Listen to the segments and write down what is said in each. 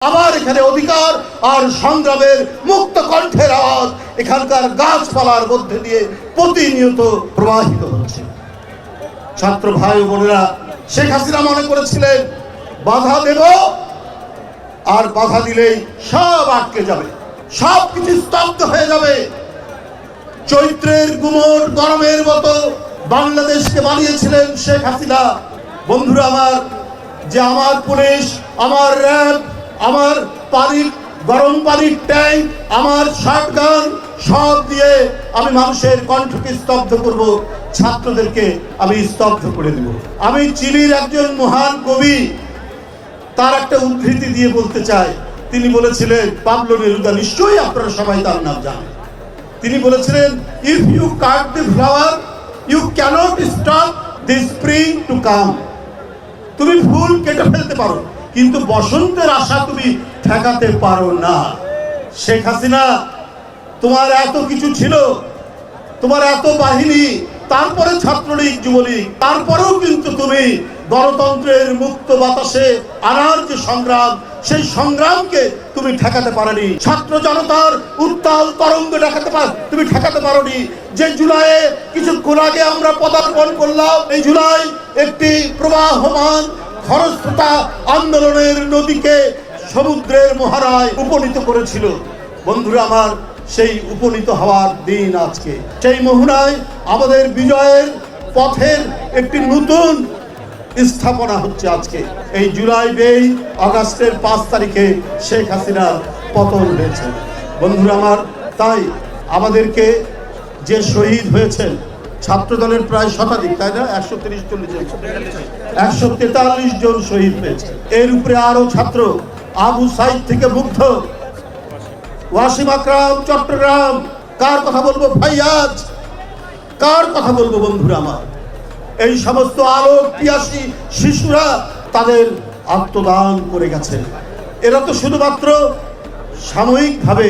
আবার এখানে অধিকার আর সংগ্রামের মুক্ত কণ্ঠের আওয়াজ এখানকার গাছপালার মধ্যে দিয়ে প্রতিনিয়ত প্রবাহিত হচ্ছে। ছাত্র ভাই ও বোনেরা, শেখ হাসিনা মনে করেছিলেন বাধা দেব আর বাধা দিলেই সব আটকে যাবে, সব কিছু স্তব্ধ হয়ে যাবে। চৈত্রের গুমোট গরমের মতো বাংলাদেশকে বানিয়েছিলেন শেখ হাসিনা। বন্ধুরা আমার, যে আমার পুলিশ, আমার র্যাব, আমার গরম পানির ট্যাঙ্ক, আমার শটগান সব দিয়ে আমি মানুষের কণ্ঠকে স্তব্ধ করব, ছাত্রদেরকে আমি স্তব্ধ করে দেব। আমি চিলির একজন মহান কবি, তার একটা উদ্ধৃতি দিয়ে বলতে চাই। তিনি বলেছিলেন, পাবলো নেরুদা, নিশ্চয়ই আপনারা সবাই তার নাম জানেন। তিনি বলেছিলেন, if you cut the flower you can't stop the spring to come. তুমি ফুল কেটে ফেলতে পারো, কিন্তু বসন্তের আশা তুমি ঠেকাতে পারো না। শেখ হাসিনা, তোমার এত কিছু ছিল, তোমার এত বাহিনী, তারপরে ছাত্রলীগ, যুবলীগ, তারপরেও কিন্তু তুমি গণতন্ত্রের মুক্ত বাতাসে আনার যে সংগ্রাম, সেই সংগ্রামকে তুমি ঠেকাতে পারোনি। ছাত্র জনতার উত্তাল তরঙ্গ তুমি ঠেকাতে পারোনি। যে জুলাইয়ে কিছুক্ষণ আগে আমরা পদার্পণ করলাম, এই জুলাই একটি প্রবাহমান খরস্রোতা আন্দোলনের নদীকে সমুদ্রের মোহনায় উপনীত করেছিল। বন্ধুরা আমার, সেই উপনীত হওয়ার দিন আজকে। সেই মোহনায় আমাদের বিজয়ের পথের একটি নতুন স্থাপনা হচ্ছে আজকে। এই জুলাই বেই আগস্টের 5 তারিখে শেখ হাসিনার পতন হয়েছে। বন্ধুরা আমার, তাই আমাদেরকে যে শহীদ হয়েছেন ছাত্র দলের প্রায় শতাধিক, তাই না, 143 জন শহীদ হয়েছে। এর উপরে আরো ছাত্র, আবু সাইদ থেকে মুগ্ধ, ওয়াসিম আকরাম চট্টগ্রাম, কার কথা বলবো, ফাইয়াজ, কার কথা বলবো। বন্ধুরা আমার, এই সমস্ত আলোক পিয়াসী শিশুরা তাদের আত্মদান করে গেছে। এরা তো শুধুমাত্র সাময়িকভাবে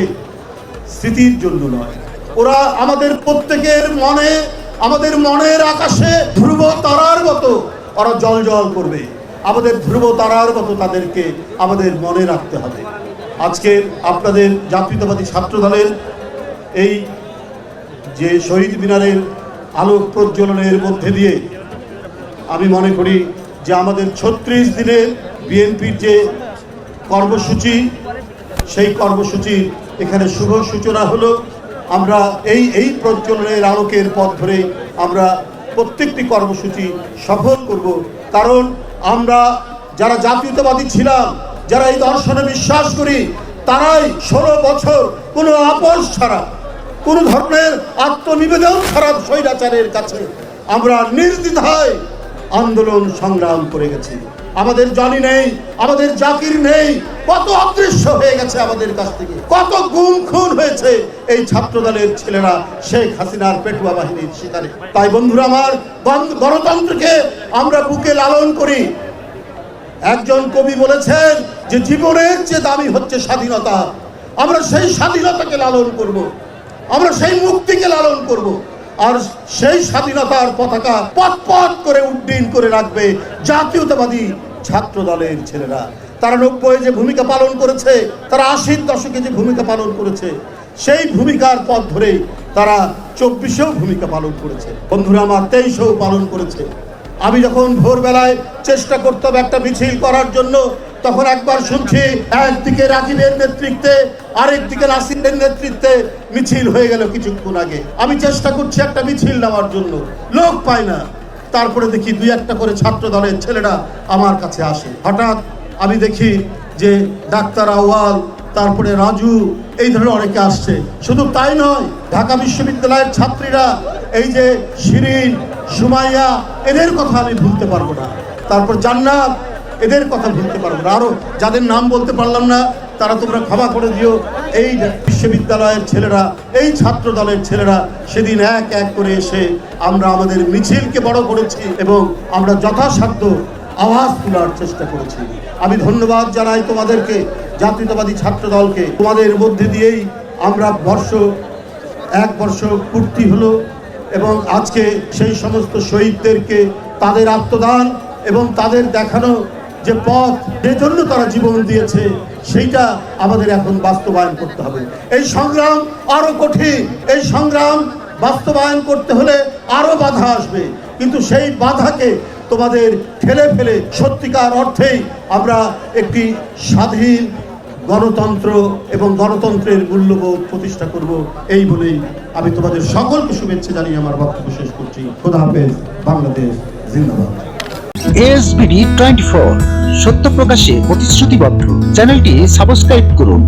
স্মৃতির জন্য নয়, ওরা আমাদের প্রত্যেকের মনে, আমাদের মনের আকাশে ধ্রুব তারার মতো ওরা জ্বলজ্বল করবে। আমাদের ধ্রুব তারার মতো তাদেরকে আমাদের মনে রাখতে হবে। আজকে আপনাদের জাতীয়তাবাদী ছাত্র দলের এই যে শহীদ মিনারের আলোক প্রজ্বলনের মধ্যে দিয়ে আমি মনে করি যে আমাদের 36 দিনের বিএনপির যে কর্মসূচি, সেই কর্মসূচির এখানে শুভ সূচনা হলো। আমরা এই প্রজ্বলনের আলোকের পথ ধরে আমরা প্রত্যেকটি কর্মসূচি সফল করব। কারণ আমরা যারা জাতীয়তাবাদী ছিলাম, যারা এই দর্শনে বিশ্বাস করি, তারাই 16 বছর কোনো আপোষ ছাড়া, কোনো ধরনের আত্মনিবেদন ছাড়া স্বৈরাচারের কাছে আমরা নির্দ্বিধায় আন্দোলন সংগ্রাম করে গেছি। আমাদের জনি নেই, আমাদের জাকির নেই, কত অদৃশ্য হয়ে গেছে আমাদের কাছ থেকে, কত গুম খুন হয়েছে এই ছাত্র দলের ছেলেরা শেখ হাসিনার পেটুয়া বাহিনীর শিকারে। তাই বন্ধুরা আমার, গণতন্ত্রকে আমরা বুকে লালন করি। একজন কবি বলেছেন যে জীবনের চেয়ে দামি হচ্ছে স্বাধীনতা। আমরা সেই স্বাধীনতাকে লালন করব, আমরা সেই মুক্তিকে লালন করব, আর সেই স্বাধীনতার পতাকা পথ পথ করে উড্ডীন করে রাখবে জাতীয়তাবাদী ছাত্র দলের ছেলেরা। তারা 90 যে ভূমিকা পালন করেছে, তারা 80 দশকে যে ভূমিকা পালন করেছে, সেই ভূমিকার পথ ধরেই তারা 24-এও ভূমিকা পালন করেছে। বন্ধুরা আমার, 23-এও পালন করেছে। আমি যখন ভোরবেলায় চেষ্টা করতাম একটা মিছিল করার জন্য, তখন একবার শুনছি একদিকে রাকিবের নেতৃত্বে, আরেকদিকে নাসিরের নেতৃত্বে মিছিল হয়ে গেল কিছুক্ষণ আগে। আমি চেষ্টা করছি একটা মিছিল নেওয়ার জন্য, লোক পাই না। তারপরে দেখি 2-1টা করে ছাত্র দলের ছেলেরা আমার কাছে আসে। হঠাৎ আমি দেখি যে ডাক্তার আওয়াল, তারপরে রাজু, এই ধরনের অনেকে আসছে। শুধু তাই নয়, ঢাকা বিশ্ববিদ্যালয়ের ছাত্রীরা, এই যে শিরিন, সুমাইয়া, এদের কথা আমি ভুলতে পারবো না। তারপর জান্নাত, এদের কথা ভুলতে পারবো না। আরো যাদের নাম বলতে পারলাম না, তারা তোমরা ক্ষমা করে দিও। এই বিশ্ববিদ্যালয়ের ছেলেরা, এই ছাত্র দলের ছেলেরা সেদিন এক এক করে এসে আমরা আমাদের মিছিলকে বড় করেছি এবং আমরা যথাসাধ্য আওয়াজ তোলার চেষ্টা করেছি। আমি ধন্যবাদ জানাই তোমাদেরকে, জাতীয়তাবাদী ছাত্র দলকে। তোমাদের মধ্যে দিয়েই আমরা এক বর্ষ পূর্তি হলো এবং আজকে সেই সমস্ত শহীদদেরকে তাদের আত্মদান এবং তাদের দেখানো যে পথ যে জন্য তারা জীবন দিয়েছে সেইটা আমাদের এখন বাস্তবায়ন করতে হবে। এই সংগ্রাম আরো কঠিন, এই সংগ্রাম বাস্তবায়ন করতে হলে আরো বাধা আসবে, কিন্তু সেই বাধাকে তোমাদের ঠেলে ফেলে সত্যিকার অর্থেই আমরা একটি স্বাধীন গণতন্ত্র এবং গণতন্ত্রের মূল্যবোধ প্রতিষ্ঠা করব, এই বলেই আমি তোমাদের সকলকে শুভেচ্ছা জানিয়ে আমার বক্তব্য শেষ করছি। খোদা হাফেজ। বাংলাদেশ জিন্দাবাদ। ASBD 24 সত্য প্রকাশে প্রতিশ্রুতিবদ্ধ। চ্যানেলটি সাবস্ক্রাইব করুন।